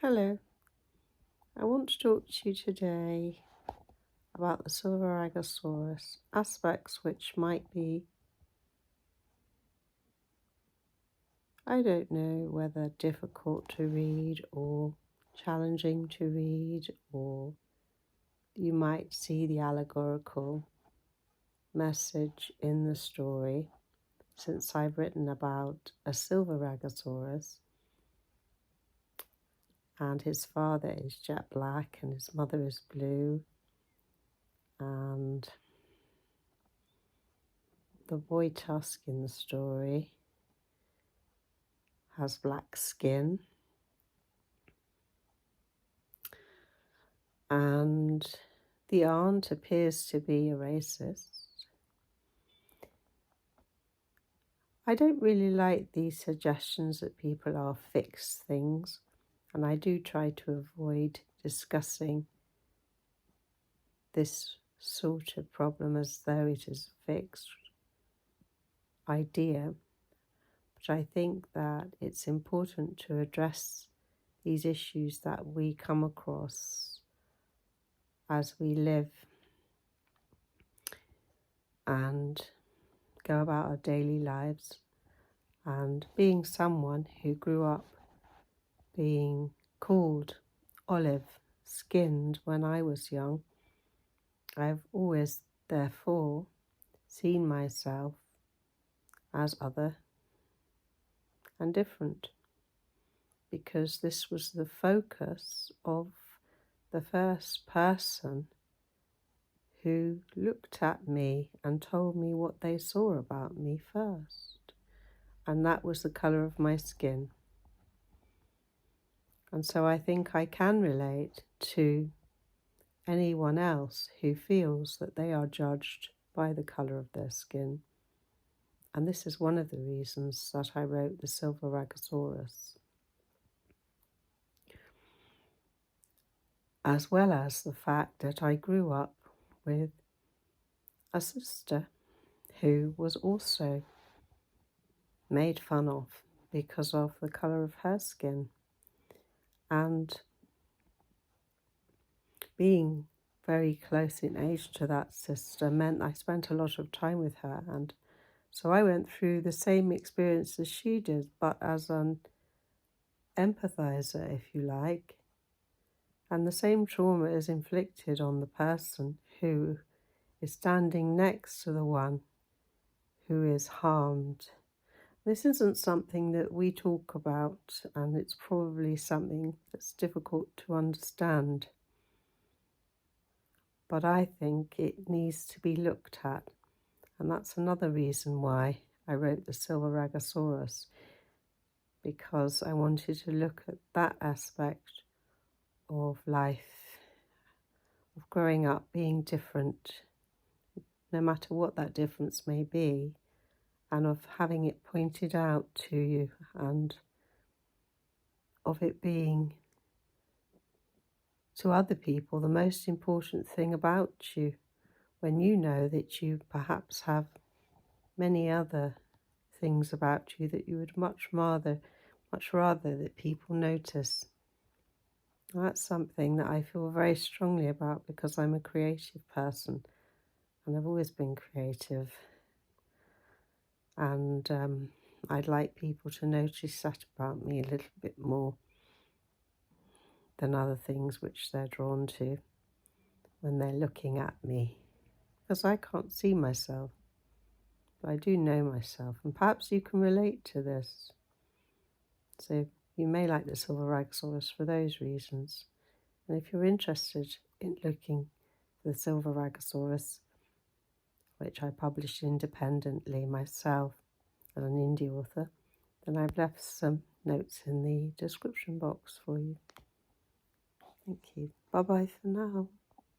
Hello, I want to talk to you today about the Silver Ragusaurus, aspects which might be, I don't know whether difficult to read or challenging to read, or you might see the allegorical message in the story, since I've written about a Silver Ragusaurus and his father is jet black and his mother is blue, and the boy Tusk in the story has black skin, and the aunt appears to be a racist. I don't really like these suggestions that people are fixed things, and I do try to avoid discussing this sort of problem as though it is a fixed idea. But I think that it's important to address these issues that we come across as we live and go about our daily lives. And being someone who grew up being called olive-skinned when I was young, I've always therefore seen myself as other and different, because this was the focus of the first person who looked at me and told me what they saw about me first, and that was the colour of my skin. And so I think I can relate to anyone else who feels that they are judged by the colour of their skin. And this is one of the reasons that I wrote the Silver Ragusaurus, as well as the fact that I grew up with a sister who was also made fun of because of the colour of her skin. And being very close in age to that sister meant I spent a lot of time with her, and so I went through the same experience as she did, but as an empathizer, if you like. And the same trauma is inflicted on the person who is standing next to the one who is harmed. This isn't something that we talk about, and it's probably something that's difficult to understand. But I think it needs to be looked at, and that's another reason why I wrote the Silver Ragusaurus, because I wanted to look at that aspect of life, of growing up being different, no matter what that difference may be, and of having it pointed out to you, and of it being to other people the most important thing about you, when you know that you perhaps have many other things about you that you would much rather that people notice. That's something that I feel very strongly about, because I'm a creative person and I've always been creative, and I'd like people to notice that about me a little bit more than other things which they're drawn to when they're looking at me, because I can't see myself, but I do know myself, and perhaps you can relate to this. So you may like the Silver Ragusaurus for those reasons. And if you're interested in looking for the Silver Ragusaurus, which I published independently myself as an indie author, then I've left some notes in the description box for you. Thank you. Bye-bye for now.